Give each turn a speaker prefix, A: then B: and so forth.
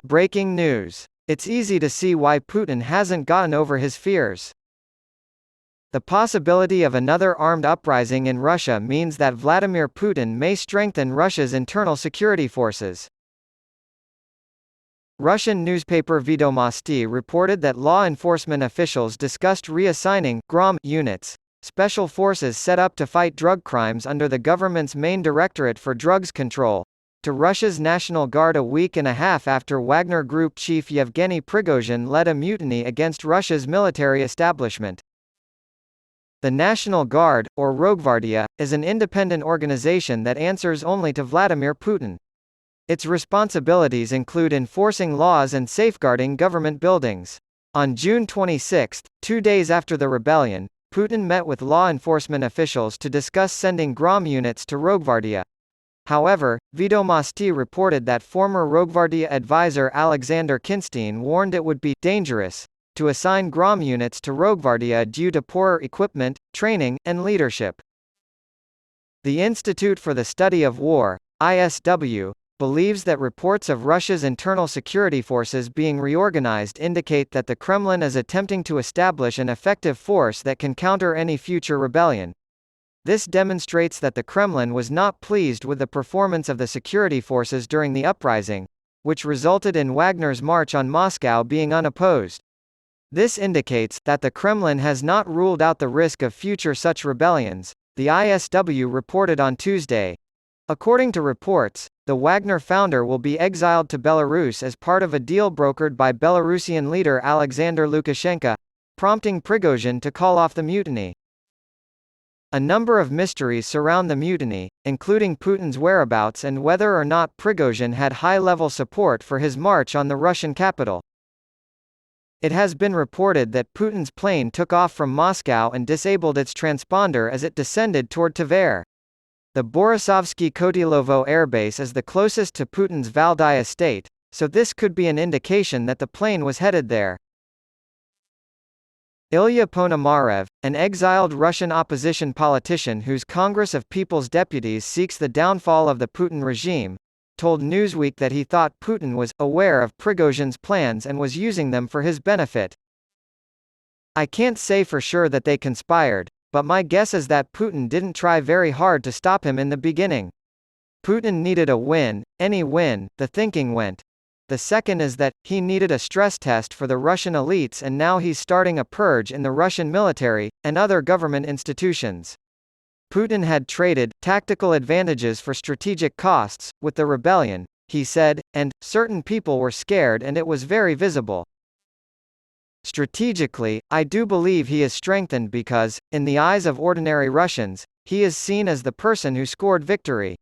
A: Breaking news. It's easy to see why Putin hasn't gotten over his fears. The possibility of another armed uprising in Russia means that Vladimir Putin may strengthen Russia's internal security forces. Russian newspaper Vedomosti reported that law enforcement officials discussed reassigning GROM units, special forces set up to fight drug crimes under the government's main Directorate for Drugs Control, to Russia's National Guard a week and a half after Wagner Group chief Yevgeny Prigozhin led a mutiny against Russia's military establishment. The National Guard, or Rogvardia, is an independent organization that answers only to Vladimir Putin. Its responsibilities include enforcing laws and safeguarding government buildings. On June 26, 2 days after the rebellion, Putin met with law enforcement officials to discuss sending GROM units to Rogvardia. However, Vedomosti reported that former Rogvardia advisor Alexander Kinstein warned it would be dangerous to assign GROM units to Rogvardia due to poorer equipment, training, and leadership. The Institute for the Study of War, ISW, believes that reports of Russia's internal security forces being reorganized indicate that the Kremlin is attempting to establish an effective force that can counter any future rebellion. This demonstrates that the Kremlin was not pleased with the performance of the security forces during the uprising, which resulted in Wagner's march on Moscow being unopposed. This indicates that the Kremlin has not ruled out the risk of future such rebellions, the ISW reported on Tuesday. According to reports, the Wagner founder will be exiled to Belarus as part of a deal brokered by Belarusian leader Alexander Lukashenko, prompting Prigozhin to call off the mutiny. A number of mysteries surround the mutiny, including Putin's whereabouts and whether or not Prigozhin had high-level support for his march on the Russian capital. It has been reported that Putin's plane took off from Moscow and disabled its transponder as it descended toward Tver. The Borisovsky-Kotylovo airbase is the closest to Putin's Valdai estate, so this could be an indication that the plane was headed there. Ilya Ponomarev, an exiled Russian opposition politician whose Congress of People's Deputies seeks the downfall of the Putin regime, told Newsweek that he thought Putin was aware of Prigozhin's plans and was using them for his benefit. "I can't say for sure that they conspired, but my guess is that Putin didn't try very hard to stop him in the beginning. Putin needed a win, any win, the thinking went. The second is that he needed a stress test for the Russian elites, and now he's starting a purge in the Russian military and other government institutions. Putin had traded tactical advantages for strategic costs with the rebellion," he said, and certain people were scared and it was very visible. "Strategically, I do believe he is strengthened because, in the eyes of ordinary Russians, he is seen as the person who scored victory.